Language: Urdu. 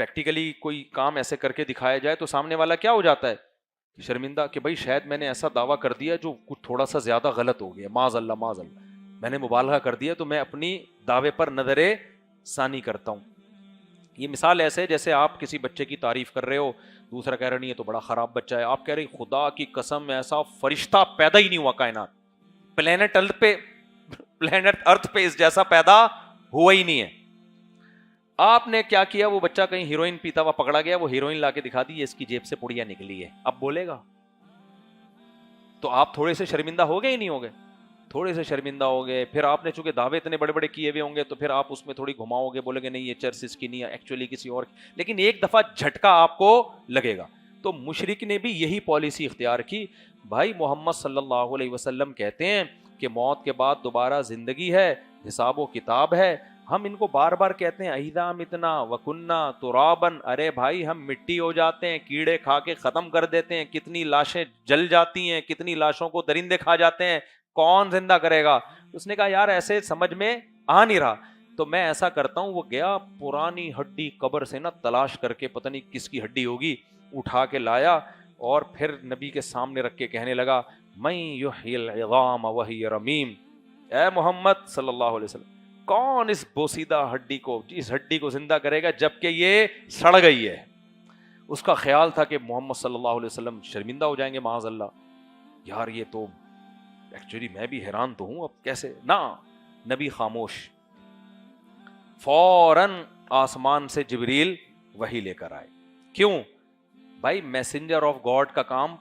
پریکٹیکلی کوئی کام ایسے کر کے دکھایا جائے تو سامنے والا کیا ہو جاتا ہے شرمندہ کہ بھائی شاید میں نے ایسا دعویٰ کر دیا جو کچھ تھوڑا سا زیادہ غلط ہو گیا، معاذ اللہ معاذ اللہ، میں نے مبالغہ کر دیا، تو میں اپنی دعوے پر نظر ثانی کرتا ہوں. یہ مثال ایسے جیسے آپ کسی بچے کی تعریف کر رہے ہو، دوسرا کہہ رہا نہیں یہ تو بڑا خراب بچہ ہے، آپ کہہ رہے خدا کی قسم ایسا فرشتہ پیدا ہی نہیں ہوا کائنات، پلینٹ ارتھ پہ اس جیسا پیدا ہوا ہی نہیں ہے. آپ نے کیا کیا، وہ بچہ کہیں ہیروئن پیتا ہوا پکڑا گیا، وہ ہیروئن لا کے دکھا دی، اس کی جیب سے پڑیا نکلی ہے، اب بولے گا؟ تو آپ تھوڑے سے شرمندہ ہو گئے ہی نہیں ہو گئے؟ تھوڑے سے شرمندہ ہو گئے. پھر آپ نے چونکہ دعوے اتنے بڑے بڑے کیے ہوئے ہوں گے تو پھر آپ اس میں تھوڑی گھماؤ گے، بولے گے نہیں یہ چرچ اس کی نہیں ہے، ایکچولی کسی اور کی. لیکن ایک دفعہ جھٹکا آپ کو لگے گا. تو مشرک نے بھی یہی پالیسی اختیار کی. بھائی محمد صلی اللہ علیہ وسلم کہتے ہیں کہ موت کے بعد دوبارہ زندگی ہے، حساب و کتاب ہے. ہم ان کو بار بار کہتے ہیں اذا متنا وکننا ترابا، ارے بھائی ہم مٹی ہو جاتے ہیں، کیڑے کھا کے ختم کر دیتے ہیں، کتنی لاشیں جل جاتی ہیں، کتنی لاشوں کو درندے کھا جاتے ہیں، کون زندہ کرے گا؟ اس نے کہا یار ایسے سمجھ میں آ نہیں رہا، تو میں ایسا کرتا ہوں. وہ گیا پرانی ہڈی قبر سے نا تلاش کر کے، پتہ نہیں کس کی ہڈی ہوگی، اٹھا کے لایا اور پھر نبی کے سامنے رکھ کے کہنے لگا من یحیی العظام وہی رمیم. اے محمد صلی اللہ علیہ وسلم، کون اس بوسیدہ ہڈی کو، اس ہڈی کو زندہ کرے گا جبکہ یہ سڑ گئی ہے؟ اس کا خیال تھا کہ محمد صلی اللہ علیہ وسلم شرمندہ ہو جائیں گے معاذ اللہ. یار یہ تو ایکچولی میں بھی حیران تو ہوں، اب کیسے نا. نبی خاموش. فوراً آسمان سے جبریل وحی لے کر آئے. کیوں بھائی؟ میسنجر آف گاڈ کا کام